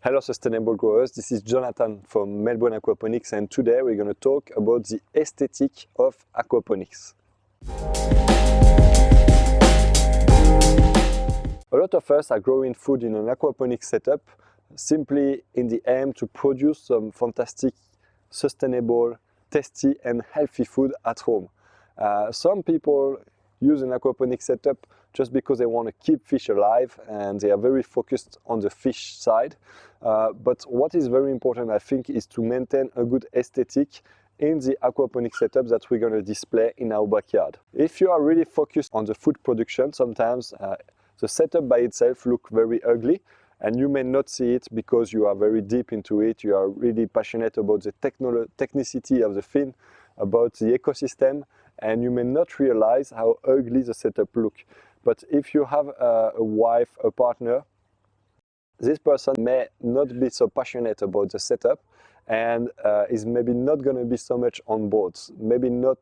Hello sustainable growers, this is Jonathan from Melbourne Aquaponics, and today we're going to talk about the aesthetic of aquaponics. A lot of us are growing food in an aquaponics setup simply in the aim to produce some fantastic, sustainable, tasty and healthy food at home. Some people use an aquaponics setup just because they want to keep fish alive and they are very focused on the fish side. But what is very important, I think, is to maintain a good aesthetic in the aquaponics setup that we're going to display in our backyard. If you are really focused on the food production, sometimes the setup by itself looks very ugly, and you may not see it because you are very deep into it, you are really passionate about the technicity of the fin, about the ecosystem, and you may not realize how ugly the setup looks. But if you have a wife, a partner, this person may not be so passionate about the setup and is maybe not going to be so much on board, maybe not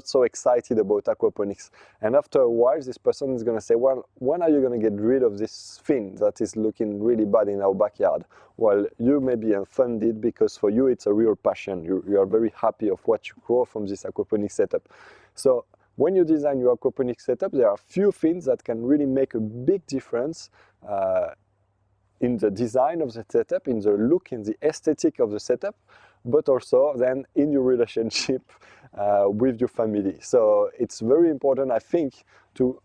so excited about aquaponics. And after a while, this person is going to say, well, when are you going to get rid of this fin that is looking really bad in our backyard? Well, you may be offended because for you it's a real passion. You are very happy of what you grow from this aquaponics setup. So when you design your aquaponics setup, there are few things that can really make a big difference in the design of the setup, in the look, in the aesthetic of the setup, but also then in your relationship with your family. So it's very important, I think, to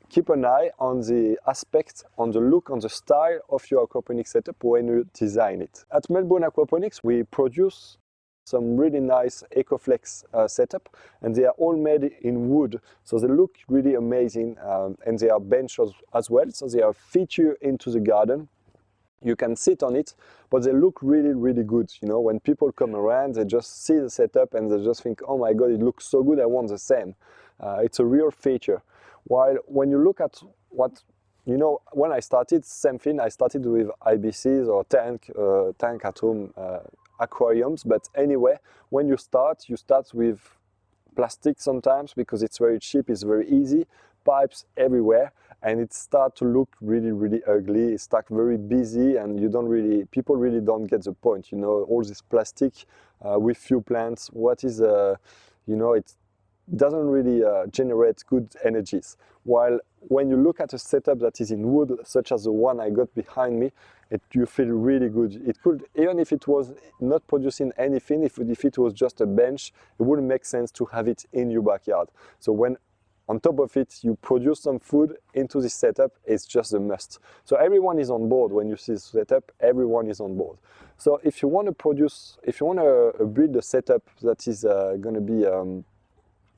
keep an eye on the aspect, on the look, on the style of your aquaponics setup when you design it. At Melbourne Aquaponics, we produce some really nice EcoFlex setup, and they are all made in wood, so they look really amazing, and they are bench as well, so they are featured into the garden. You can sit on it, but they look really, really good. You know, when people come around, they just see the setup and they just think, oh my God, it looks so good, I want the same. It's a real feature. While when you look at what, you know, when I started, same thing, I started with IBCs or tank at home aquariums. But anyway, when you start with plastic sometimes because it's very cheap, it's very easy, pipes everywhere, and it starts to look really, really ugly. It starts very busy, and people really don't get the point. You know, all this plastic with few plants. What is you know, it doesn't really generate good energies. While when you look at a setup that is in wood, such as the one I got behind me, you feel really good. It could, even if it was not producing anything, if it was just a bench, it wouldn't make sense to have it in your backyard. So when on top of it, you produce some food into this setup, it's just a must. So everyone is on board when you see this setup, everyone is on board. So if you want to build a setup that is going to be,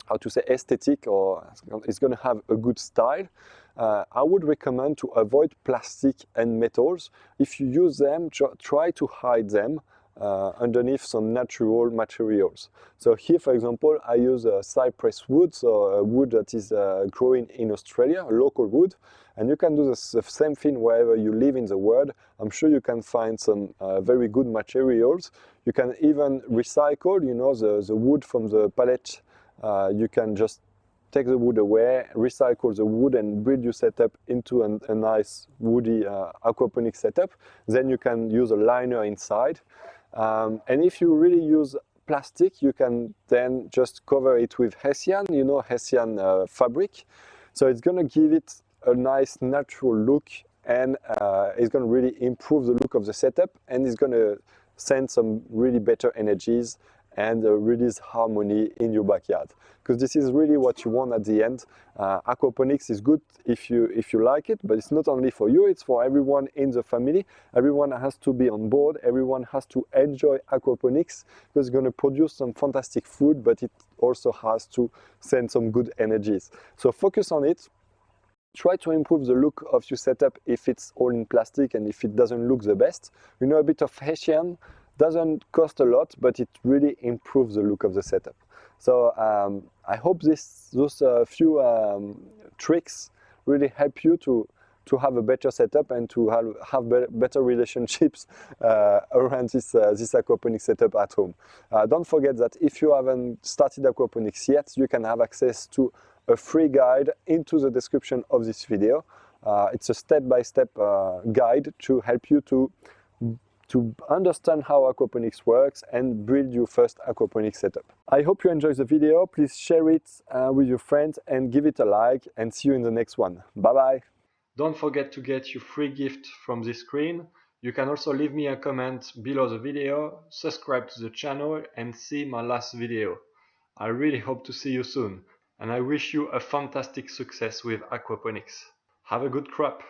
how to say, aesthetic, or it's going to have a good style, I would recommend to avoid plastic and metals. If you use them, try to hide them underneath some natural materials. So here, for example, I use cypress wood, so a wood that is growing in Australia, a local wood, and you can do the same thing wherever you live in the world. I'm sure you can find some very good materials. You can even recycle, you know, the wood from the pallet. You can just take the wood away, recycle the wood, and build your setup into a nice woody aquaponic setup. Then you can use a liner inside. And if you really use plastic, you can then just cover it with Hessian, you know, Hessian fabric. So it's going to give it a nice natural look, and it's going to really improve the look of the setup, and it's going to send some really better energies and release harmony in your backyard, because this is really what you want at the end. Aquaponics is good if you like it, but it's not only for you, it's for everyone in the family. Everyone has to be on board, everyone has to enjoy aquaponics, because it's going to produce some fantastic food, but it also has to send some good energies. So focus on it. Try to improve the look of your setup if it's all in plastic and if it doesn't look the best. You know, a bit of Hessian doesn't cost a lot, but it really improves the look of the setup. So I hope those few tricks really help you to have a better setup and to have better relationships around this aquaponics setup at home. Don't forget that if you haven't started aquaponics yet, you can have access to a free guide into the description of this video. It's a step-by-step guide to help you to to understand how aquaponics works and build your first aquaponics setup. I hope you enjoyed the video. Please share it with your friends and give it a like, and see you in the next one. Bye bye. Don't forget to get your free gift from this screen. You can also leave me a comment below the video, subscribe to the channel and see my last video. I really hope to see you soon, and I wish you a fantastic success with aquaponics. Have a good crop!